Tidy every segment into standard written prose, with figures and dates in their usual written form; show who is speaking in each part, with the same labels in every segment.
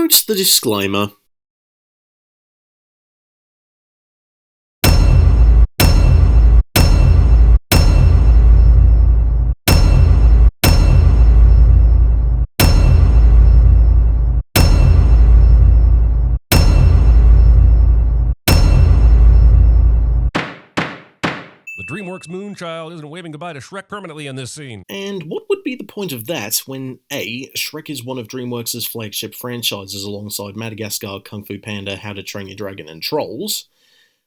Speaker 1: Note the disclaimer.
Speaker 2: The DreamWorks Moonchild isn't waving goodbye to Shrek permanently in this scene.
Speaker 1: And what would be the point of that when A. Shrek is one of DreamWorks' flagship franchises alongside Madagascar, Kung Fu Panda, How to Train Your Dragon and Trolls,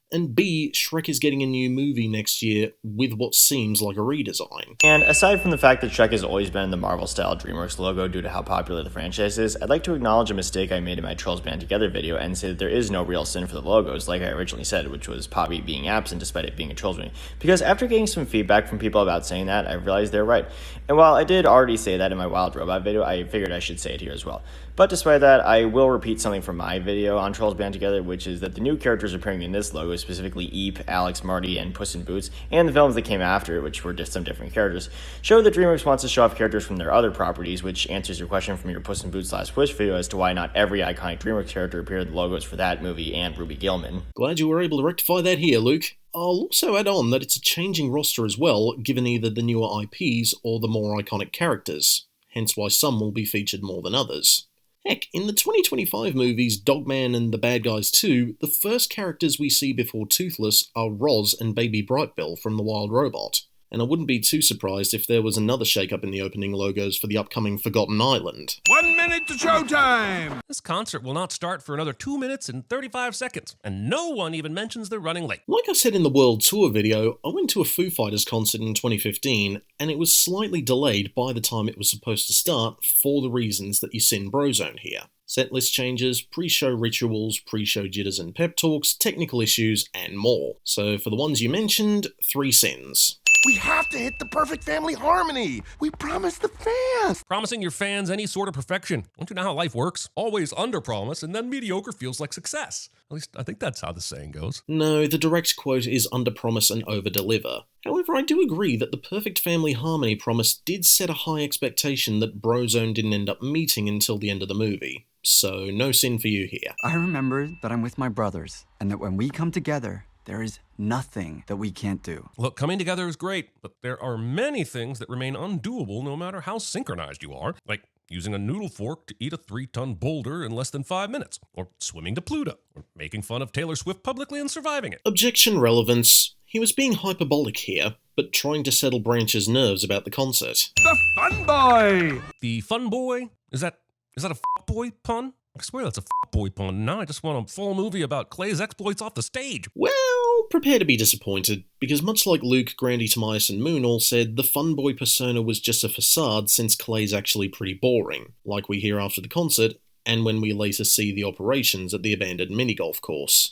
Speaker 1: and B. Shrek is getting a new movie next year with what seems like a redesign.
Speaker 3: And aside from the fact that Shrek has always been the Marvel-style DreamWorks logo due to how popular the franchise is, I'd like to acknowledge a mistake I made in my Trolls Band Together video and say that there is no real sin for the logos, like I originally said, which was Poppy being absent despite it being a Trolls movie. Because after getting some feedback from people about saying that, I realized they're right. And while I did already say that in my Wild Robot video, I figured I should say it here as well. But despite that, I will repeat something from my video on Trolls Band Together, which is that the new characters appearing in this logo, specifically Eep, Alex, Marty, and Puss in Boots, and the films that came after it, which were just some different characters, show that DreamWorks wants to show off characters from their other properties, which answers your question from your Puss in Boots Last Wish video as to why not every iconic DreamWorks character appeared in the logos for that movie and Ruby Gillman.
Speaker 1: Glad you were able to rectify that here, Luke. I'll also add on that it's a changing roster as well, given either the newer IPs or the more iconic characters, hence why some will be featured more than others. Heck, in the 2025 movies Dogman and The Bad Guys 2, the first characters we see before Toothless are Roz and Baby Brightbill from The Wild Robot. And I wouldn't be too surprised if there was another shake-up in the opening logos for the upcoming Forgotten Island.
Speaker 4: 1 minute to showtime!
Speaker 2: This concert will not start for another 2 minutes and 35 seconds, and no one even mentions they're running late.
Speaker 1: Like I said in the World Tour video, I went to a Foo Fighters concert in 2015, and it was slightly delayed by the time it was supposed to start for the reasons that you see in Brozone here. Setlist changes, pre-show rituals, pre-show jitters and pep talks, technical issues, and more. So for the ones you mentioned, 3 sins.
Speaker 4: We have to hit the perfect family harmony. We promised the fans.
Speaker 2: Promising your fans any sort of perfection. Don't you know how life works? Always under-promise, and then mediocre feels like success. At least, I think that's how the saying goes.
Speaker 1: No, the direct quote is under-promise and over-deliver. However, I do agree that the perfect family harmony promise did set a high expectation that Brozone didn't end up meeting until the end of the movie. So, no sin for you here.
Speaker 5: I remember that I'm with my brothers, and that when we come together, there is nothing that we can't do.
Speaker 2: Look, coming together is great, but there are many things that remain undoable no matter how synchronized you are, like using a noodle fork to eat a 3-ton boulder in less than 5 minutes, or swimming to Pluto, or making fun of Taylor Swift publicly and surviving it.
Speaker 1: Objection relevance. He was being hyperbolic here, but trying to settle Branch's nerves about the concert.
Speaker 4: The fun boy!
Speaker 2: The fun boy? Is that a boy pun? I swear that's a boy pun. Now I just want a full movie about Clay's exploits off the stage.
Speaker 1: Well, prepare to be disappointed, because much like Luke, Grandy, Tomias, and Moon all said, the fun boy persona was just a facade since Clay's actually pretty boring, like we hear after the concert, and when we later see the operations at the abandoned mini-golf course.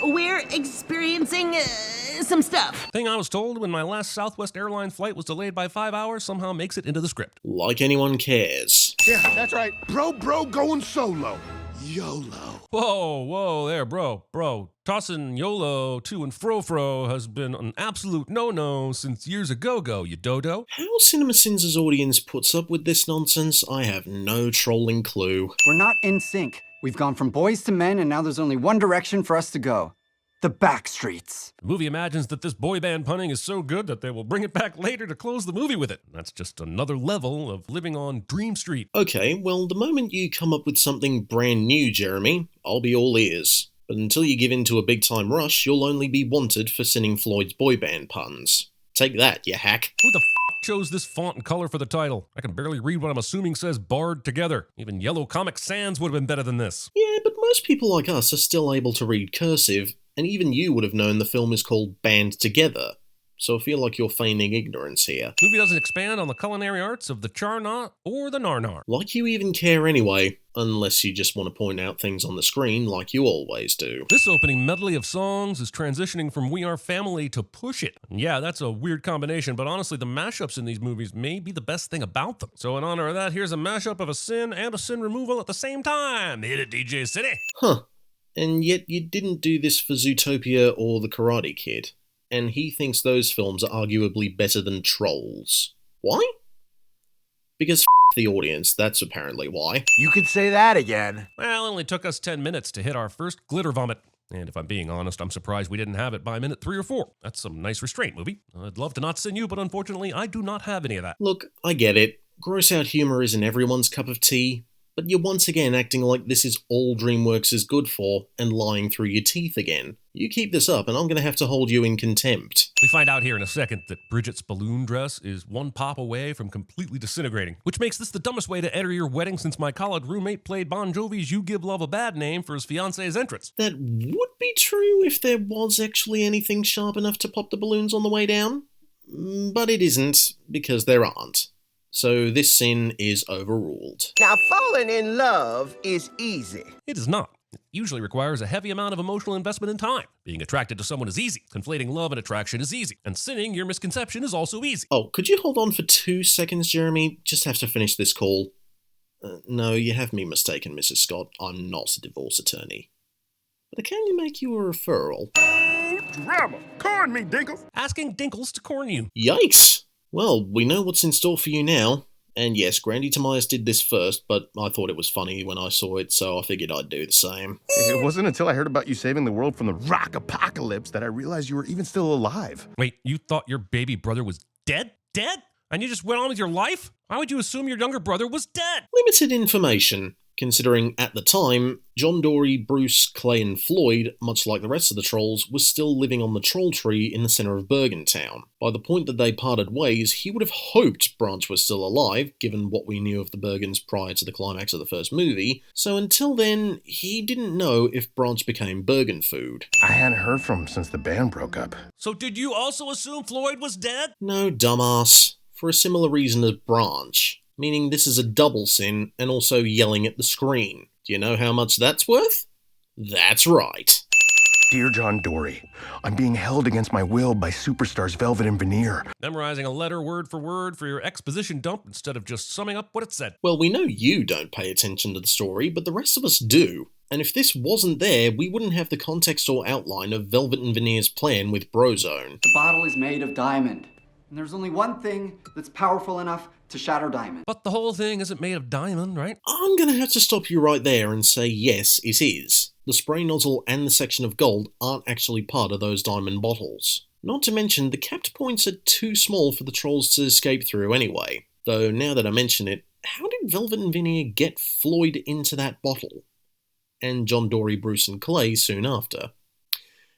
Speaker 6: We're experiencing some stuff.
Speaker 2: Thing I was told when my last Southwest Airlines flight was delayed by 5 hours somehow makes it into the script.
Speaker 1: Like anyone cares.
Speaker 4: Yeah, that's right. Bro going solo. YOLO.
Speaker 2: Whoa there, bro. Tossing YOLO to and fro has been an absolute no-no since years ago, you dodo.
Speaker 1: How CinemaSins' audience puts up with this nonsense, I have no trolling clue.
Speaker 5: We're not in sync. We've gone from boys to men, and now there's only one direction for us to go. The backstreets.
Speaker 2: The movie imagines that this boy band punning is so good that they will bring it back later to close the movie with it. That's just another level of living on Dream Street.
Speaker 1: Okay, well, the moment you come up with something brand new, Jeremy, I'll be all ears. But until you give in to a big-time rush, you'll only be wanted for singing Floyd's boy band puns. Take that, you hack.
Speaker 2: Who the chose this font and color for the title? I can barely read what I'm assuming says Barred Together. Even Yellow Comic Sans would have been better than this.
Speaker 1: Yeah, but most people like us are still able to read cursive, and even you would have known the film is called Band Together. So I feel like you're feigning ignorance here.
Speaker 2: The movie doesn't expand on the culinary arts of the Charna or the Narnar.
Speaker 1: Like you even care anyway, unless you just want to point out things on the screen like you always do.
Speaker 2: This opening medley of songs is transitioning from We Are Family to Push It. And yeah, that's a weird combination, but honestly, the mashups in these movies may be the best thing about them. So in honor of that, here's a mashup of a sin and a sin removal at the same time. Hit it, DJ City.
Speaker 1: Huh. And yet you didn't do this for Zootopia or The Karate Kid. And he thinks those films are arguably better than Trolls. Why? Because the audience, that's apparently why.
Speaker 4: You could say that again.
Speaker 2: Well, it only took us 10 minutes to hit our first glitter vomit. And if I'm being honest, I'm surprised we didn't have it by minute 3 or 4. That's some nice restraint, movie. I'd love to not sin you, but unfortunately, I do not have any of that.
Speaker 1: Look, I get it. Gross out humour isn't everyone's cup of tea, but you're once again acting like this is all DreamWorks is good for and lying through your teeth again. You keep this up and I'm going to have to hold you in contempt.
Speaker 2: We find out here in a second that Bridget's balloon dress is one pop away from completely disintegrating, which makes this the dumbest way to enter your wedding since my college roommate played Bon Jovi's You Give Love a Bad Name for his fiancée's entrance.
Speaker 1: That would be true if there was actually anything sharp enough to pop the balloons on the way down, but it isn't, because there aren't. So this sin is overruled.
Speaker 7: Now, falling in love is easy.
Speaker 2: It is not. It usually requires a heavy amount of emotional investment and time. Being attracted to someone is easy. Conflating love and attraction is easy. And sinning your misconception is also easy.
Speaker 1: Oh, could you hold on for 2 seconds, Jeremy? Just have to finish this call. No, you have me mistaken, Mrs. Scott. I'm not a divorce attorney. But can you make you a referral?
Speaker 4: Drama. Corn me, Dinkles.
Speaker 2: Asking Dinkles to corn you.
Speaker 1: Yikes! Well, we know what's in store for you now. And yes, Grandy Tomias did this first, but I thought it was funny when I saw it, so I figured I'd do the same.
Speaker 4: It wasn't until I heard about you saving the world from the rock apocalypse that I realized you were even still alive.
Speaker 2: Wait, you thought your baby brother was dead? Dead? And you just went on with your life? Why would you assume your younger brother was dead?
Speaker 1: Limited information, considering at the time, John Dory, Bruce, Clay and Floyd, much like the rest of the Trolls, was still living on the Troll Tree in the centre of Bergentown. By the point that they parted ways, he would have hoped Branch was still alive, given what we knew of the Bergens prior to the climax of the first movie, so until then, he didn't know if Branch became Bergen food.
Speaker 4: I hadn't heard from him since the band broke up.
Speaker 2: So did you also assume Floyd was dead?
Speaker 1: No, dumbass. For a similar reason as Branch. Meaning this is a double sin, and also yelling at the screen. Do you know how much that's worth? That's right.
Speaker 4: Dear John Dory, I'm being held against my will by Superstar's Velvet and Veneer.
Speaker 2: Memorizing a letter word for your exposition dump instead of just summing up what it said.
Speaker 1: Well, we know you don't pay attention to the story, but the rest of us do. And if this wasn't there, we wouldn't have the context or outline of Velvet and Veneer's plan with Brozone.
Speaker 5: The bottle is made of diamond, and there's only one thing that's powerful enough to shatter diamond.
Speaker 2: But the whole thing isn't made of diamond, right?
Speaker 1: I'm gonna have to stop you right there and say yes, it is. The spray nozzle and the section of gold aren't actually part of those diamond bottles. Not to mention, the capped points are too small for the Trolls to escape through anyway. Though, now that I mention it, how did Velvet and Veneer get Floyd into that bottle? And John Dory, Bruce and Clay soon after.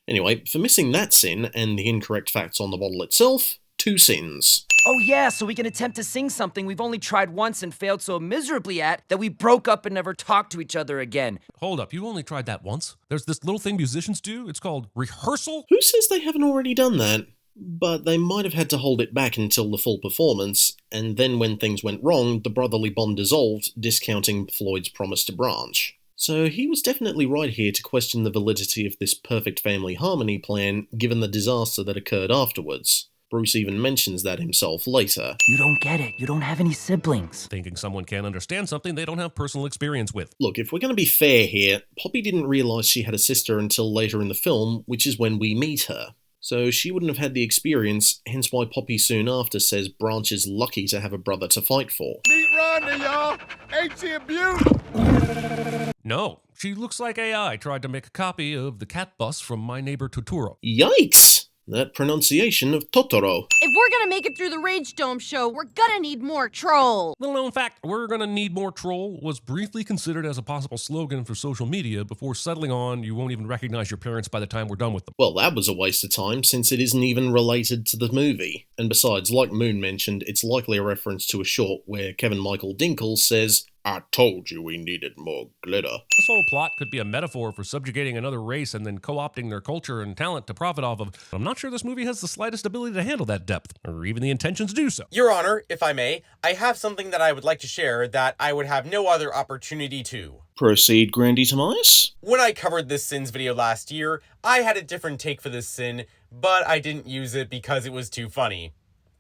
Speaker 1: Anyway, for missing that sin and the incorrect facts on the bottle itself, 2 sins.
Speaker 8: Oh yeah, so we can attempt to sing something we've only tried once and failed so miserably at that we broke up and never talked to each other again.
Speaker 2: Hold up, you only tried that once? There's this little thing musicians do, it's called rehearsal?
Speaker 1: Who says they haven't already done that? But they might have had to hold it back until the full performance, and then when things went wrong, the brotherly bond dissolved, discounting Floyd's promise to Branch. So he was definitely right here to question the validity of this perfect family harmony plan, given the disaster that occurred afterwards. Bruce even mentions that himself later.
Speaker 8: You don't get it. You don't have any siblings.
Speaker 2: Thinking someone can't understand something they don't have personal experience with.
Speaker 1: Look, if we're going to be fair here, Poppy didn't realise she had a sister until later in the film, which is when we meet her. So she wouldn't have had the experience, hence why Poppy soon after says Branch is lucky to have a brother to fight for.
Speaker 4: Meet Rhonda, y'all. Ain't she a beaut?
Speaker 2: No, she looks like AI tried to make a copy of the cat bus from My Neighbor Totoro.
Speaker 1: Yikes! That pronunciation of Totoro.
Speaker 9: If we're gonna make it through the Rage Dome show, we're gonna need more troll.
Speaker 2: Little known fact, we're gonna need more troll was briefly considered as a possible slogan for social media before settling on you won't even recognize your parents by the time we're done with them.
Speaker 1: Well, that was a waste of time since it isn't even related to the movie. And besides, like Moon mentioned, it's likely a reference to a short where Kevin Michael Dinkles says, "I told you we needed more glitter."
Speaker 2: This whole plot could be a metaphor for subjugating another race and then co-opting their culture and talent to profit off of. I'm not sure this movie has the slightest ability to handle that depth, or even the intention to do so.
Speaker 10: Your Honor, if I may, I have something that I would like to share that I would have no other opportunity to.
Speaker 1: Proceed, Grandy Tomias.
Speaker 10: When I covered this sins video last year, I had a different take for this sin, but I didn't use it because it was too funny.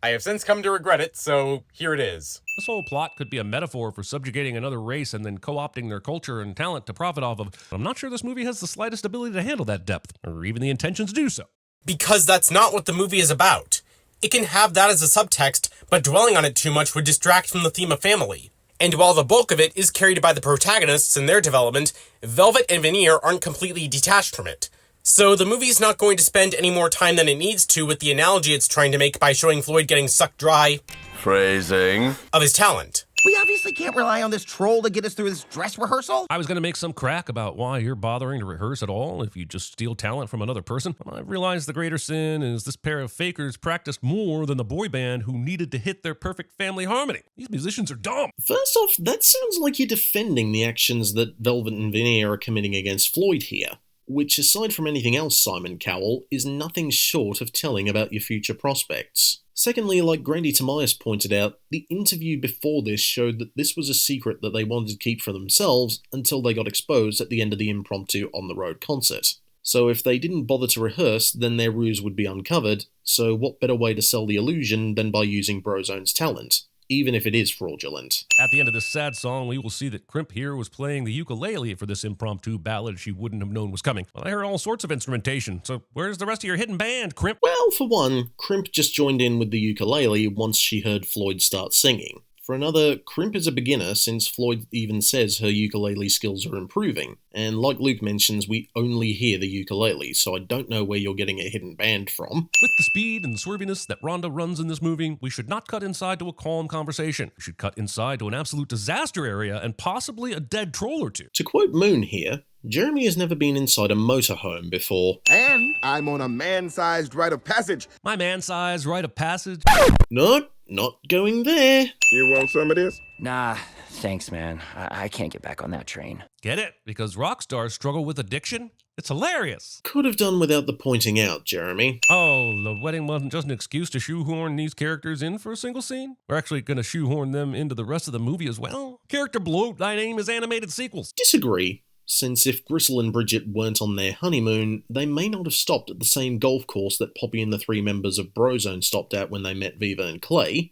Speaker 10: I have since come to regret it, so here it is.
Speaker 2: This whole plot could be a metaphor for subjugating another race and then co-opting their culture and talent to profit off of. I'm not sure this movie has the slightest ability to handle that depth, or even the intention to do so.
Speaker 10: Because that's not what the movie is about. It can have that as a subtext, but dwelling on it too much would distract from the theme of family. And while the bulk of it is carried by the protagonists and their development, Velvet and Veneer aren't completely detached from it. So the movie's not going to spend any more time than it needs to with the analogy it's trying to make by showing Floyd getting sucked dry
Speaker 4: Phrasing.
Speaker 10: of his talent.
Speaker 7: We obviously can't rely on this troll to get us through this dress rehearsal.
Speaker 2: I was going to make some crack about why you're bothering to rehearse at all if you just steal talent from another person. I realize the greater sin is this pair of fakers practiced more than the boy band who needed to hit their perfect family harmony. These musicians are dumb.
Speaker 1: First off, that sounds like you're defending the actions that Velvet and Veneer are committing against Floyd here, which, aside from anything else, Simon Cowell, is nothing short of telling about your future prospects. Secondly, like Grady Tobias pointed out, the interview before this showed that this was a secret that they wanted to keep for themselves until they got exposed at the end of the impromptu on-the-road concert. So if they didn't bother to rehearse, then their ruse would be uncovered, so what better way to sell the illusion than by using Brozone's talent, even if it is fraudulent.
Speaker 2: At the end of this sad song, we will see that Crimp here was playing the ukulele for this impromptu ballad she wouldn't have known was coming. Well, I heard all sorts of instrumentation, so where's the rest of your hidden band, Crimp?
Speaker 1: Well, for one, Crimp just joined in with the ukulele once she heard Floyd start singing. For another, Crimp is a beginner since Floyd even says her ukulele skills are improving. And like Luke mentions, we only hear the ukulele, so I don't know where you're getting a hidden band from.
Speaker 2: With the speed and the swerviness that Rhonda runs in this movie, we should not cut inside to a calm conversation. We should cut inside to an absolute disaster area and possibly a dead troll or two.
Speaker 1: To quote Moon here, Jeremy has never been inside a motorhome before.
Speaker 4: And I'm on a man-sized rite of passage.
Speaker 2: My man-sized rite of passage.
Speaker 1: No, not going there.
Speaker 4: You want some of this?
Speaker 8: Nah, thanks, man. I can't get back on that train.
Speaker 2: Get it? Because rock stars struggle with addiction? It's hilarious.
Speaker 1: Could have done without the pointing out, Jeremy.
Speaker 2: Oh, the wedding wasn't just an excuse to shoehorn these characters in for a single scene? We're actually going to shoehorn them into the rest of the movie as well? Character bloat, thy name is animated sequels.
Speaker 1: Disagree, since if Gristle and Bridget weren't on their honeymoon, they may not have stopped at the same golf course that Poppy and the three members of Brozone stopped at when they met Viva and Clay.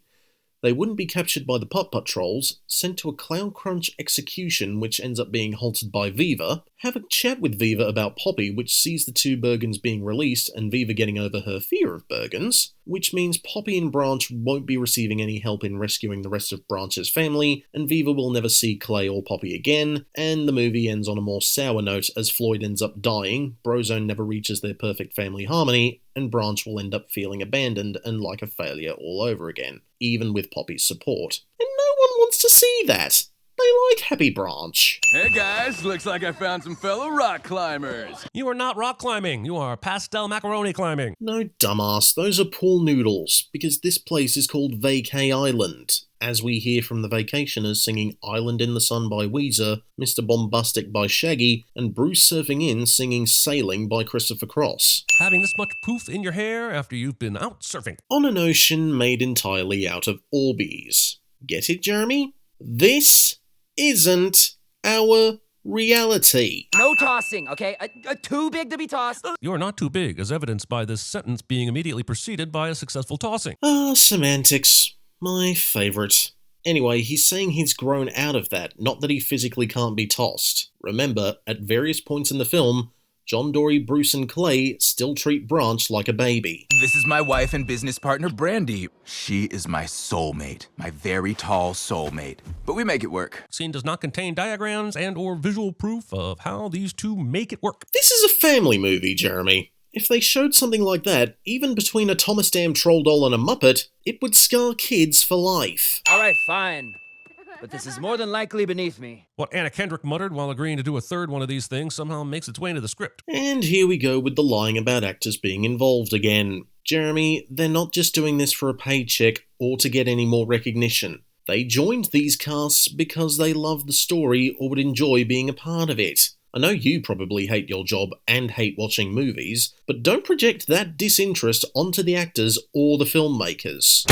Speaker 1: They wouldn't be captured by the Putt-Putt Trolls, sent to a Clown Crunch execution which ends up being halted by Viva, have a chat with Viva about Poppy which sees the two Bergens being released and Viva getting over her fear of Bergens, which means Poppy and Branch won't be receiving any help in rescuing the rest of Branch's family, and Viva will never see Clay or Poppy again, and the movie ends on a more sour note as Floyd ends up dying, Brozone never reaches their perfect family harmony, and Branch will end up feeling abandoned and like a failure all over again, even with Poppy's support. And no one wants to see that. They like Happy Branch.
Speaker 11: Hey guys, looks like I found some fellow rock climbers.
Speaker 2: You are not rock climbing, you are pastel macaroni climbing.
Speaker 1: No, dumbass, those are pool noodles, because this place is called Vacay Island, as we hear from the vacationers singing Island in the Sun by Weezer, Mr. Bombastic by Shaggy, and Bruce Surfing In singing Sailing by Christopher Cross.
Speaker 2: Having this much poof in your hair after you've been out surfing.
Speaker 1: On an ocean made entirely out of Orbeez. Get it, Jeremy? This isn't our reality.
Speaker 8: No tossing, okay? Too big to be tossed.
Speaker 2: You are not too big, as evidenced by this sentence being immediately preceded by a successful tossing.
Speaker 1: Semantics. My favourite. Anyway, he's saying he's grown out of that, not that he physically can't be tossed. Remember, at various points in the film, John Dory, Bruce, and Clay still treat Branch like a baby.
Speaker 11: This is my wife and business partner, Brandy. She is my soulmate, my very tall soulmate. But we make it work.
Speaker 2: Scene does not contain diagrams and or visual proof of how these two make it work.
Speaker 1: This is a family movie, Jeremy. If they showed something like that, even between a Thomas Dam troll doll and a Muppet, it would scar kids for life.
Speaker 8: All right, fine. But this is more than likely beneath me.
Speaker 2: What Anna Kendrick muttered while agreeing to do a third one of these things somehow makes its way into the script.
Speaker 1: And here we go with the lying about actors being involved again. Jeremy, they're not just doing this for a paycheck or to get any more recognition. They joined these casts because they love the story or would enjoy being a part of it. I know you probably hate your job and hate watching movies, but don't project that disinterest onto the actors or the filmmakers.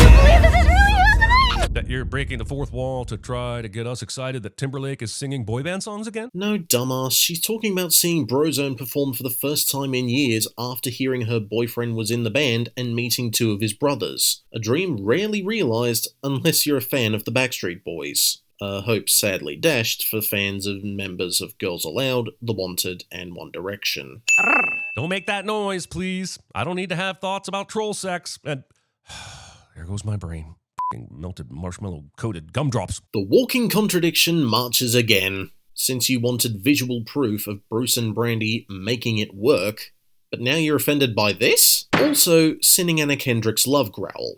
Speaker 2: That you're breaking the fourth wall to try to get us excited that Timberlake is singing boy band songs again?
Speaker 1: No, dumbass. She's talking about seeing Brozone perform for the first time in years after hearing her boyfriend was in the band and meeting two of his brothers. A dream rarely realised unless you're a fan of the Backstreet Boys. Hope sadly dashed for fans of members of Girls Aloud, The Wanted, and One Direction.
Speaker 2: Don't make that noise, please. I don't need to have thoughts about troll sex. And there goes my brain. melted marshmallow-coated gumdrops.
Speaker 1: The walking contradiction marches again. Since you wanted visual proof of Bruce and Brandy making it work, but now you're offended by this? Also, sinning Anna Kendrick's love growl.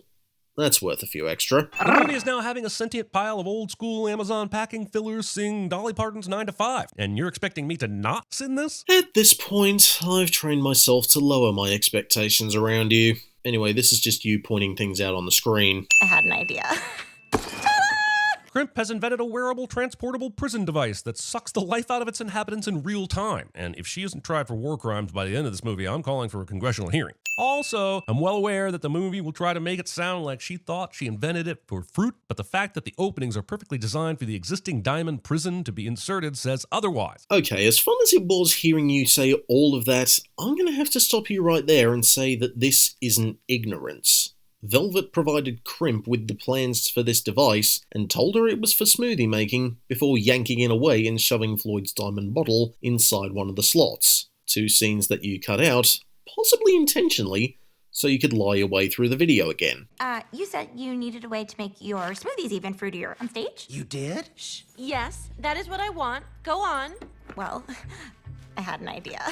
Speaker 1: That's worth a few extra.
Speaker 2: The movie is now having a sentient pile of old-school Amazon packing fillers sing Dolly Parton's 9 to 5, and you're expecting me to not sin this?
Speaker 1: At this point, I've trained myself to lower my expectations around you. Anyway, this is just you pointing things out on the screen.
Speaker 12: I had an idea.
Speaker 2: Crimp has invented a wearable, transportable prison device that sucks the life out of its inhabitants in real time. And if she isn't tried for war crimes by the end of this movie, I'm calling for a congressional hearing. Also, I'm well aware that the movie will try to make it sound like she thought she invented it for fruit, but the fact that the openings are perfectly designed for the existing diamond prison to be inserted says otherwise.
Speaker 1: Okay, as fun as it was hearing you say all of that, I'm gonna have to stop you right there and say that this isn't ignorance. Velvet provided Crimp with the plans for this device and told her it was for smoothie making before yanking it away and shoving Floyd's diamond bottle inside one of the slots. 2 scenes that you cut out, possibly intentionally, so you could lie your way through the video again.
Speaker 12: You said you needed a way to make your smoothies even fruitier on stage?
Speaker 7: You did?
Speaker 9: Shh. Yes, that is what I want. Go on.
Speaker 12: Well, I had an idea.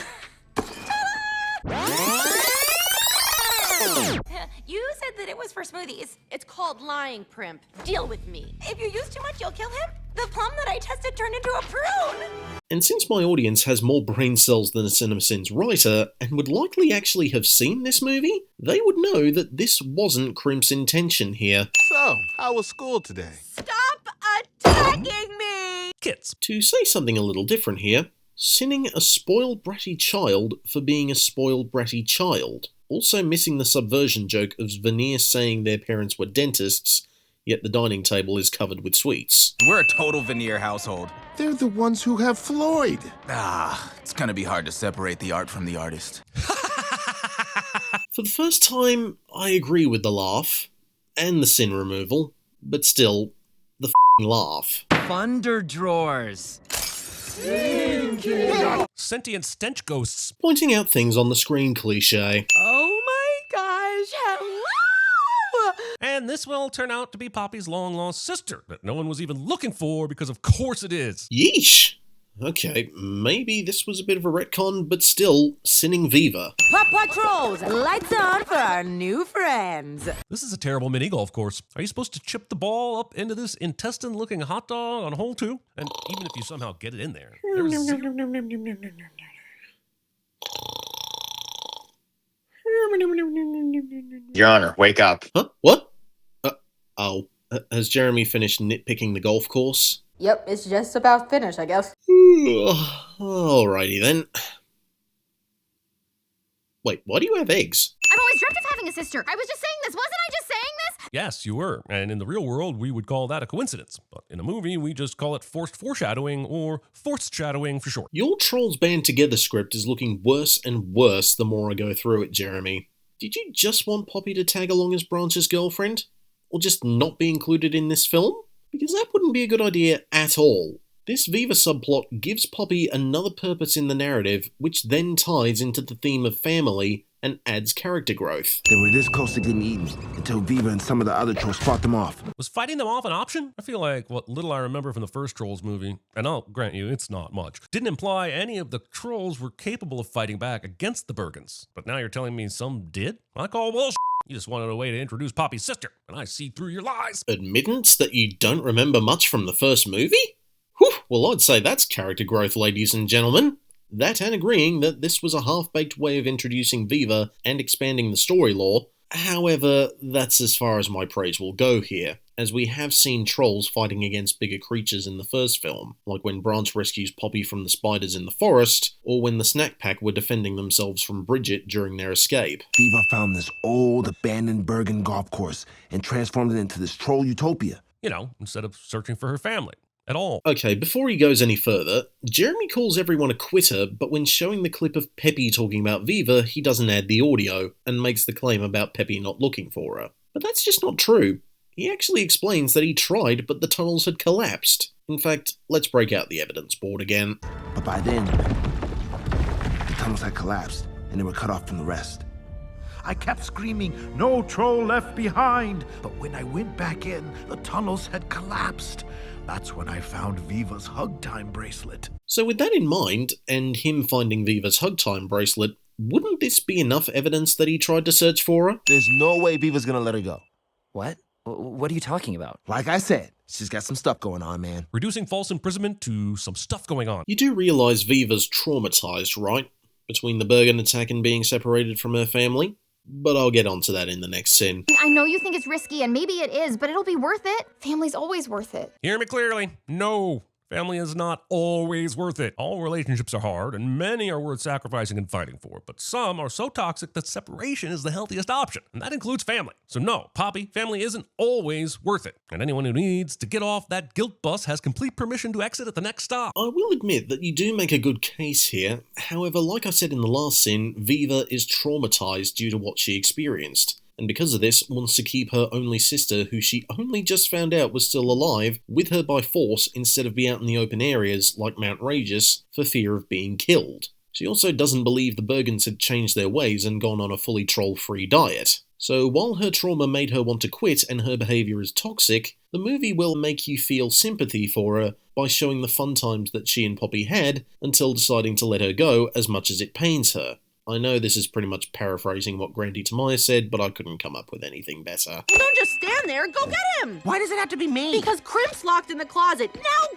Speaker 12: You said that it was for smoothies.
Speaker 9: It's called lying, Primp. Deal with me.
Speaker 12: If you use too much, you'll kill him. The plum that I tested turned into a prune.
Speaker 1: And since my audience has more brain cells than a CinemaSins writer, and would likely actually have seen this movie, they would know that this wasn't Crimp's intention here.
Speaker 4: So, how was school today?
Speaker 9: Stop attacking me!
Speaker 2: Kids.
Speaker 1: To say something a little different here, sinning a spoiled bratty child for being a spoiled bratty child. Also missing the subversion joke of Veneer saying their parents were dentists, yet the dining table is covered with sweets.
Speaker 11: We're a total veneer household.
Speaker 4: They're the ones who have Floyd.
Speaker 11: It's gonna be hard to separate the art from the artist.
Speaker 1: For the first time, I agree with the laugh, and the sin removal, but still, the f***ing laugh.
Speaker 8: Thunder drawers.
Speaker 2: Sentient stench ghosts.
Speaker 1: Pointing out things on the screen cliche.
Speaker 8: Oh my gosh, hello!
Speaker 2: And this will turn out to be Poppy's long-lost sister that no one was even looking for because of course it is.
Speaker 1: Yeesh! Okay, maybe this was a bit of a retcon, but still, sinning Viva.
Speaker 6: Pop Patrols, lights on for our new friends.
Speaker 2: This is a terrible mini golf course. Are you supposed to chip the ball up into this intestine-looking hot dog on hole 2? And even if you somehow get it in there, there's
Speaker 3: Your Honor, wake up.
Speaker 1: Huh? What? Has Jeremy finished nitpicking the golf course?
Speaker 13: Yep, it's just about finished, I guess.
Speaker 1: Alrighty then. Wait, why do you have eggs?
Speaker 9: I've always dreamt of having a sister. I was just saying this. Wasn't I just saying this?
Speaker 2: Yes, you were. And in the real world, we would call that a coincidence. But in a movie, we just call it forced foreshadowing or forced shadowing for short.
Speaker 1: Your Trolls Band Together script is looking worse and worse the more I go through it, Jeremy. Did you just want Poppy to tag along as Branch's girlfriend? Or just not be included in this film? Because that wouldn't be a good idea at all. This Viva subplot gives Poppy another purpose in the narrative, which then ties into the theme of family and adds character growth.
Speaker 14: They were this close to getting eaten until Viva and some of the other trolls fought them off.
Speaker 2: Was fighting them off an option? I feel like what little I remember from the first Trolls movie, and I'll grant you it's not much, didn't imply any of the trolls were capable of fighting back against the Bergens. But now you're telling me some did? I call bullshit. You just wanted a way to introduce Poppy's sister, and I see through your lies.
Speaker 1: Admittance that you don't remember much from the first movie? Whew, well, I'd say that's character growth, ladies and gentlemen. That and agreeing that this was a half-baked way of introducing Viva and expanding the story lore. However, that's as far as my praise will go here, as we have seen trolls fighting against bigger creatures in the first film, like when Branch rescues Poppy from the spiders in the forest, or when the Snack Pack were defending themselves from Bridget during their escape.
Speaker 14: Viva found this old, abandoned Bergen golf course and transformed it into this troll utopia.
Speaker 2: You know, instead of searching for her family. At all.
Speaker 1: Okay, before he goes any further, Jeremy calls everyone a quitter, but when showing the clip of Peppy talking about Viva, he doesn't add the audio, and makes the claim about Peppy not looking for her. But that's just not true. He actually explains that he tried, but the tunnels had collapsed. In fact, let's break out the evidence board again.
Speaker 14: But by then, the tunnels had collapsed, and they were cut off from the rest.
Speaker 15: I kept screaming, "No troll left behind!" But when I went back in, the tunnels had collapsed. That's when I found Viva's Hug Time bracelet.
Speaker 1: So with that in mind, and him finding Viva's Hug Time bracelet, wouldn't this be enough evidence that he tried to search for her?
Speaker 14: There's no way Viva's gonna let her go.
Speaker 8: What? What are you talking about?
Speaker 14: Like I said, she's got some stuff going on, man.
Speaker 2: Reducing false imprisonment to some stuff going on.
Speaker 1: You do realise Viva's traumatised, right? Between the Bergen attack and being separated from her family? But I'll get onto that in the next scene.
Speaker 16: I know you think it's risky, and maybe it is, but it'll be worth it. Family's always worth it.
Speaker 2: Hear me clearly. No. Family is not always worth it. All relationships are hard, and many are worth sacrificing and fighting for, but some are so toxic that separation is the healthiest option, and that includes family. So no, Poppy, family isn't always worth it, and anyone who needs to get off that guilt bus has complete permission to exit at the next stop.
Speaker 1: I will admit that you do make a good case here. However, like I said in the last scene, Viva is traumatized due to what she experienced, and because of this, wants to keep her only sister, who she only just found out was still alive, with her by force instead of be out in the open areas like Mount Regis for fear of being killed. She also doesn't believe the Bergens had changed their ways and gone on a fully troll-free diet. So while her trauma made her want to quit and her behaviour is toxic, the movie will make you feel sympathy for her by showing the fun times that she and Poppy had until deciding to let her go as much as it pains her. I know this is pretty much paraphrasing what Grandy Tamaya said, but I couldn't come up with anything better.
Speaker 9: Well, don't just stand there. Go get him.
Speaker 7: Why does it have to be me?
Speaker 9: Because Crimp's locked in the closet. Now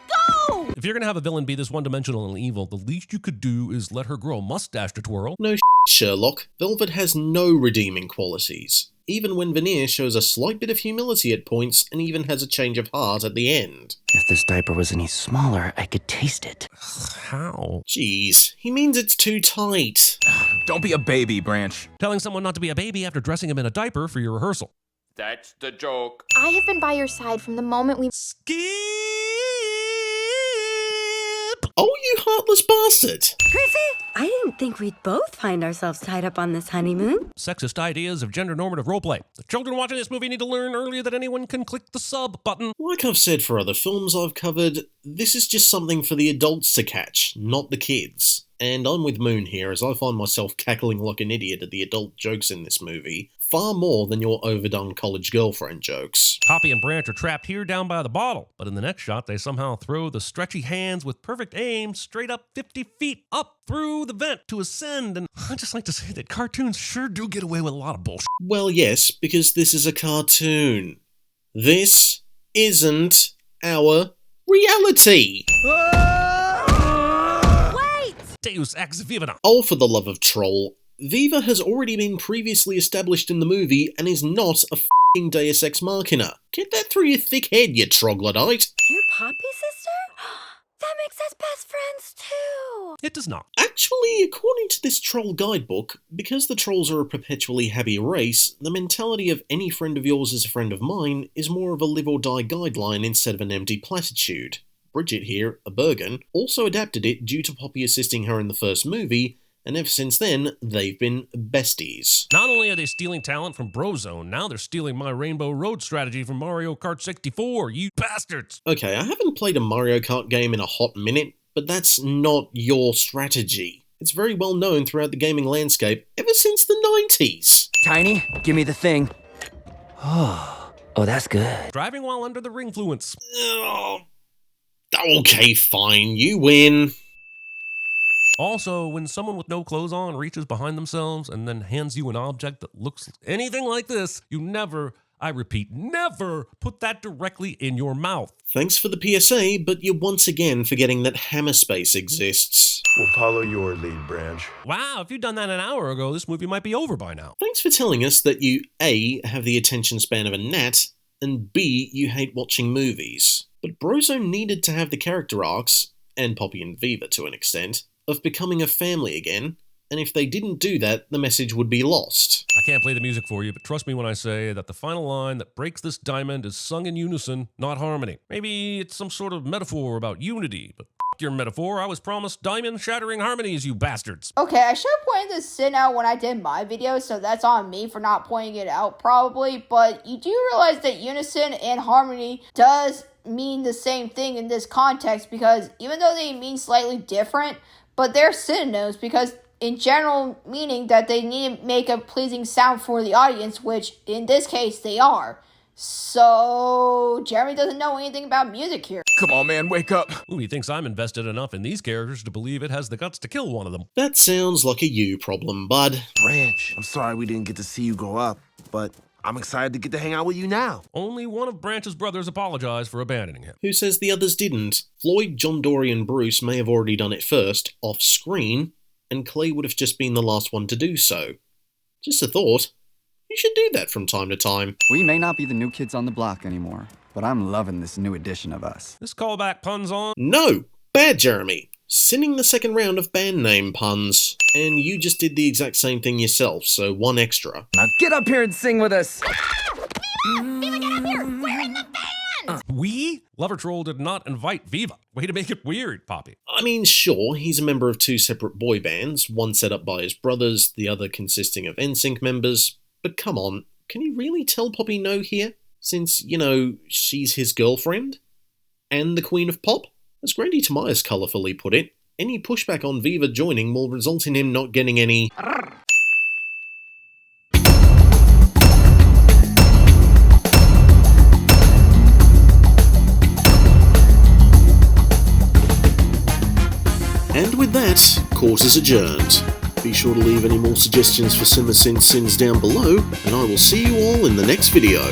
Speaker 9: go!
Speaker 2: If you're gonna have a villain be this one-dimensional and evil, the least you could do is let her grow a mustache to twirl.
Speaker 1: No Sherlock. Velvet has no redeeming qualities. Even when Veneer shows a slight bit of humility at points and even has a change of heart at the end.
Speaker 8: If this diaper was any smaller, I could taste it.
Speaker 2: How?
Speaker 1: Jeez, he means it's too tight.
Speaker 11: Don't be a baby, Branch.
Speaker 2: Telling someone not to be a baby after dressing him in a diaper for your rehearsal.
Speaker 11: That's the joke.
Speaker 16: I have been by your side from the moment we...
Speaker 2: Skip!
Speaker 1: Oh, you heartless bastard!
Speaker 6: Chrissy, I didn't think we'd both find ourselves tied up on this honeymoon.
Speaker 2: Sexist ideas of gender-normative roleplay. The children watching this movie need to learn earlier that anyone can click the sub button.
Speaker 1: Like I've said for other films I've covered, this is just something for the adults to catch, not the kids. And I'm with Moon here, as I find myself cackling like an idiot at the adult jokes in this movie, far more than your overdone college girlfriend jokes.
Speaker 2: Poppy and Branch are trapped here down by the bottle, but in the next shot they somehow throw the stretchy hands with perfect aim straight up 50 feet up through the vent to ascend, and I'd just like to say that cartoons sure do get away with a lot of bullshit.
Speaker 1: Well, yes, because this is a cartoon. This isn't our reality.
Speaker 2: Deus ex vivina.
Speaker 1: Oh, for the love of troll. Viva has already been previously established in the movie and is not a f***ing Deus Ex Machina. Get that through your thick head, you troglodyte.
Speaker 6: You're Poppy's sister? That makes us best friends too.
Speaker 2: It does not.
Speaker 1: Actually, according to this troll guidebook, because the trolls are a perpetually happy race, the mentality of any friend of yours is a friend of mine is more of a live or die guideline instead of an empty platitude. Bridget here, a Bergen, also adapted it due to Poppy assisting her in the first movie, and ever since then, they've been besties.
Speaker 2: Not only are they stealing talent from Brozone, now they're stealing my Rainbow Road strategy from Mario Kart 64, you bastards!
Speaker 1: Okay, I haven't played a Mario Kart game in a hot minute, but that's not your strategy. It's very well known throughout the gaming landscape ever since the 90s.
Speaker 8: Tiny, give me the thing. Oh, that's good.
Speaker 2: Driving while under the ringfluence.
Speaker 1: Okay, fine, you win.
Speaker 2: Also, when someone with no clothes on reaches behind themselves and then hands you an object that looks anything like this, you never, I repeat, never put that directly in your mouth.
Speaker 1: Thanks for the PSA, but you're once again forgetting that hammer space exists.
Speaker 15: We'll follow your lead, Branch.
Speaker 2: Wow, if you'd done that an hour ago, this movie might be over by now.
Speaker 1: Thanks for telling us that you A, have the attention span of a gnat, and B, you hate watching movies. But Brozone needed to have the character arcs, and Poppy and Viva to an extent, of becoming a family again, and if they didn't do that, the message would be lost.
Speaker 2: I can't play the music for you, but trust me when I say that the final line that breaks this diamond is sung in unison, not harmony. Maybe it's some sort of metaphor about unity, but f*** your metaphor, I was promised diamond-shattering harmonies, you bastards.
Speaker 13: Okay, I should have pointed this sin out when I did my video, so that's on me for not pointing it out probably, but you do realize that unison and harmony does mean the same thing in this context, because even though they mean slightly different, but they're synonyms, because in general meaning that they need to make a pleasing sound for the audience, which in this case they are. So Jeremy doesn't know anything about music here.
Speaker 11: Come on, man, wake up.
Speaker 2: Ooh, he thinks I'm invested enough in these characters to believe it has the guts to kill one of them.
Speaker 1: That sounds like a you problem, bud.
Speaker 14: Branch, I'm sorry we didn't get to see you grow up, but I'm excited to get to hang out with you now.
Speaker 2: Only one of Branch's brothers apologized for abandoning him.
Speaker 1: Who says the others didn't? Floyd, John Dory, and Bruce may have already done it first, off-screen, and Clay would have just been the last one to do so. Just a thought. You should do that from time to time.
Speaker 5: We may not be the new kids on the block anymore, but I'm loving this new edition of us.
Speaker 2: This callback puns on?
Speaker 1: No! Bad Jeremy. Sinning the second round of band name puns. And you just did the exact same thing yourself, so one extra.
Speaker 8: Now get up here and sing with us!
Speaker 6: Viva, get up here! We're in the band!
Speaker 2: We? Lover Troll did not invite Viva. Way to make it weird, Poppy.
Speaker 1: I mean, sure, he's a member of two separate boy bands, one set up by his brothers, the other consisting of NSYNC members. But come on, can you really tell Poppy no here? Since, you know, she's his girlfriend? And the Queen of Pop? As Grady Tomias colourfully put it, any pushback on Viva joining will result in him not getting any... And with that, court is adjourned. Be sure to leave any more suggestions for CinemaSins sins down below, and I will see you all in the next video.